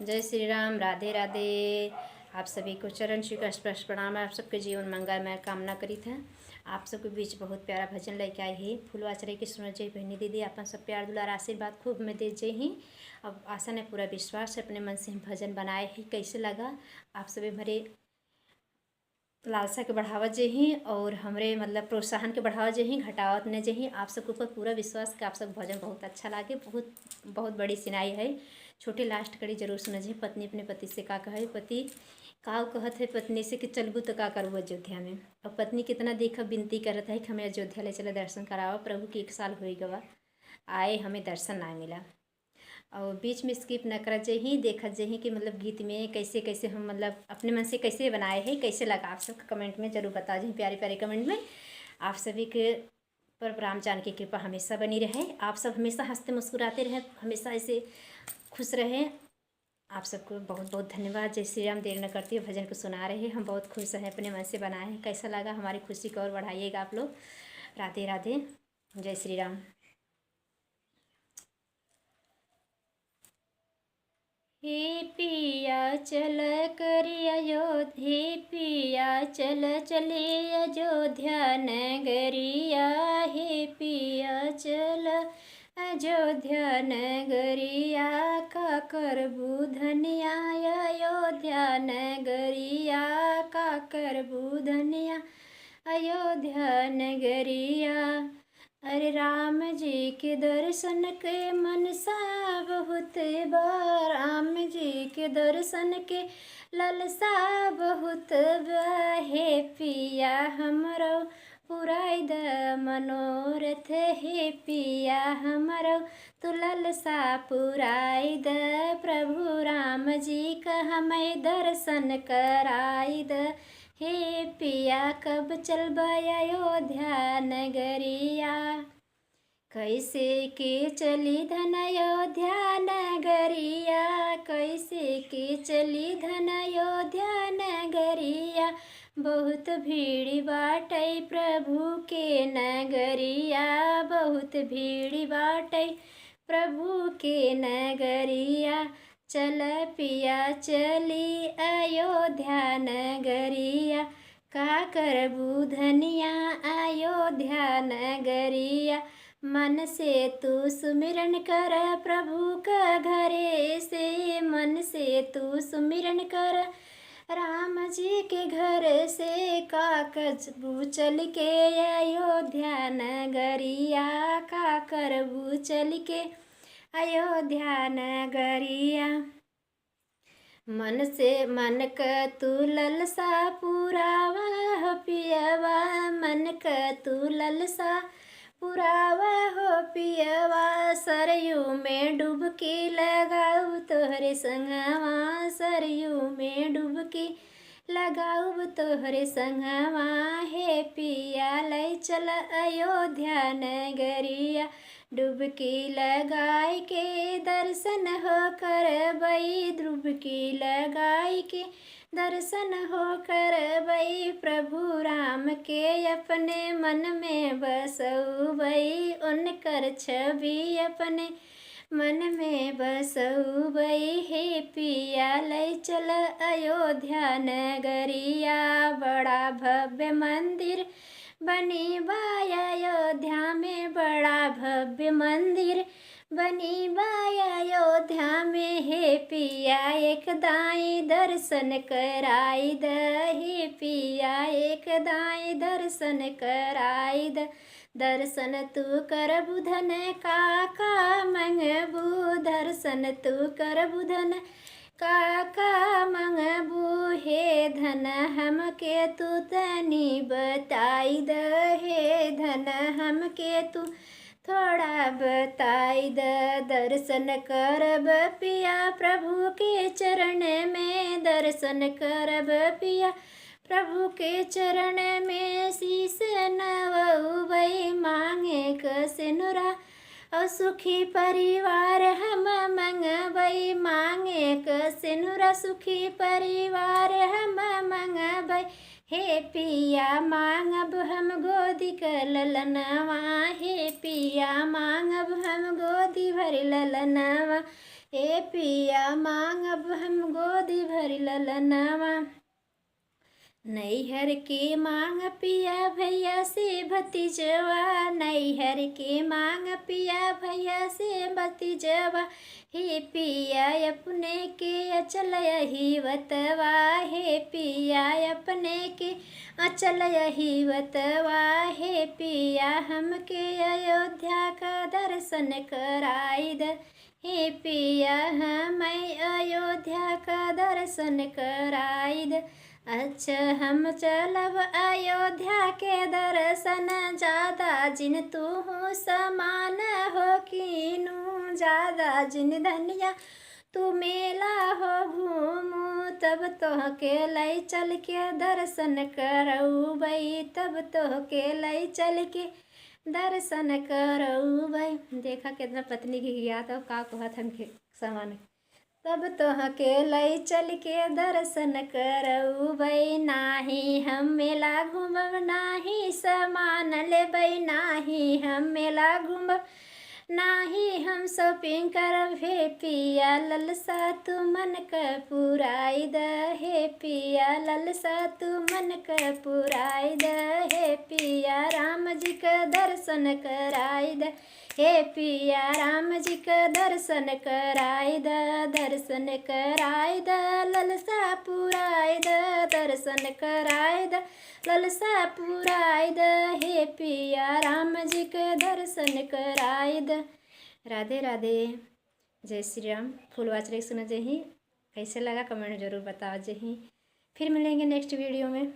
जय श्री राम। राधे राधे। आप सभी को चरण श्री का स्पर्श प्रणाम। आप सबके जीवन मंगलमय कामना करी था। आप सबके बीच बहुत प्यारा भजन लेके आई ही फूलवा चढ़े के सुन जय बहनी दीदी। अपन सब प्यार दुलार आशीर्वाद खूब में दे जय ही। अब आशा ने पूरा विश्वास अपने मन से हम भजन बनाए ही। कैसे लगा आप सभी हमारे लालसा के बढ़ावा जे ही और हमरे मतलब प्रोत्साहन के बढ़ावा जे ही घटावत ने जे ही। आप सबके ऊपर पूरा विश्वास कि आप सब भजन बहुत अच्छा लागे। बहुत बहुत बड़ी सिनाई है। छोटे लास्ट कड़ी जरूर सुन जे। पत्नी अपने पति से का कहे, पति का कहत है पत्नी से कि चलबू तो का करूँ अयोध्या में। और पत्नी कितना देखा विनती करत है कि हमें अयोध्या ले चले दर्शन कराओ। प्रभु की 1 साल हो गवा आए हमें दर्शन ना मिला। और बीच में स्किप न कर जे ही देखत जे ही कि मतलब गीत में कैसे कैसे हम मतलब अपने मन से कैसे बनाए हैं। कैसे लगा आप सबका कमेंट में ज़रूर बता दें। प्यारे प्यारे कमेंट में। आप सभी के पर रामचान की कृपा हमेशा बनी रहे। आप सब हमेशा हंसते मुस्कुराते रहे, हमेशा ऐसे खुश रहें। आप सबको बहुत बहुत धन्यवाद। जय श्री राम। देर न करती है भजन को सुना रहे हैं। हम बहुत खुश हैं, अपने मन से बनाए हैं। कैसा लगा हमारी खुशी को और बढ़ाइएगा आप लोग। राधे राधे। जय श्री राम। हे पिया चल करी अयोध्या, हे पिया चल चले अयोध्या नगरिया। हे पिया चल अयोध्या नगरिया। का करबू धनिया अयोध्या नगरिया। का करबू धनिया अयोध्या नगरिया। अरे राम जी के दर्शन के मनसा बहुत बा। राम जी के दर्शन के ललसा बहुत बा। हे पिया हमरो पुराई द मनोरथ। हे पिया हमरो तू ललसा पुराई द। प्रभु राम जी का हमें दर्शन कराई द। हे पिया कब चल अयोध्या नगरिया। कैसे के चली धन अयोध्या नगरिया। कैसे के चली धन अयोध्या नगरिया। बहुत भीड़ बाटै प्रभु के नगरिया। बहुत भीड़ बाटै प्रभु के नगरिया। चल पिया चली अयोध्या नगरिया। का करबू धनिया अयोध्या नगरिया। मन से तू सुमिरन कर प्रभु का घरे से। मन से तू सुमिरन कर राम जी के घर से। का करबू चल के अयोध्या नगरिया। का करबू चल के अयोध्या नगरिया। मन से मन क तू ललसा पुरावा हो पियवा। मन क तू ललसा पुरावा हो पियवा। सरयू में डुबकी लगाऊ तोहरे संगवा। सरयू में डुबकी लगाऊ तोहरे संगवा। हे पिया लय चल अयोध्या नगरिया। डुबकी लगाई के दर्शन हो करबई। डुबकी लगाई के दर्शन हो करबई। प्रभु राम के अपने मन में बसऊबई। उनकर छवि अपने मन में बसऊबई। हे पिया लय चल अयोध्या नगरिया। बड़ा भव्य मंदिर बनी बा अयोध्या में। बड़ा भव्य मंदिर बनी बा अयोध्या में। हे पिया एक दाई दर्शन कराई द। हे पिया एक दाई दर्शन कराई द। दर्शन तू करबू धन का मंगबू। दर्शन तू करबू धन का मंगबू। हे धन हमके तू तनी बताई द। हे धन हमके तू थोड़ा बताई द। दर्शन करब पिया प्रभु के चरण में। दर्शन करब पिया प्रभु के चरण में। शीस नवउबई मांगे क सिनुरा। और सुखी परिवार हम मंगबई। मांगे क सिनुरा सुखी परिवार हम मंगबई। हे पिया मांगब हम गोदी क ललनवा। हे पिया मांगब हम गोदी भर ललनवा। हे पिया मांगब हम गोदी भरी ललनवा। नैहर के मांग पिया भैया से भतीजवा, नैहर के मांग पिया भैया से भतीजवा। हे पिया अपने के अचल यही वतवा, हे पिया अपने के अचल यही वतवा। हे पिया हमके अयोध्या का दर्शन कराई द, हे पिया हमें अयोध्या का दर्शन कराई द। अच्छा हम चलब अयोध्या के दर्शन, ज़्यादा जिन तू हो समान हो कीनू, ज़्यादा जिन धनिया तू मेला हो घूमू। तब तो के लई चल के दर्शन करऊ बई, तब तो के लई चल के दर्शन करऊ बई। देखा कितना पत्नी की याद हो का कहत हमके समान। तब तो के लई चल के दर्शन करऊ बई, नाही हम मेला घूमब नाही समान लेबै, नाही हम मेला घूमब नाही हम शॉपिंग करब। हे पिया ललसा तू मन क पुराई द, हे पिया ललसा तू मन क पुराई द। हे पिया राम जी का दर्शन कराई द, हे पिया राम जी का दर्शन कराई द, दर्शन कराई द ललसा पुराई द, दर्शन कराई द ललसा पुराई द। हे पिया राम जी के दर्शन कराई द। राधे राधे, जय श्री राम। फुल वॉच रही सुना जही कैसे लगा कमेंट जरूर बताओ जही। फिर मिलेंगे नेक्स्ट वीडियो में।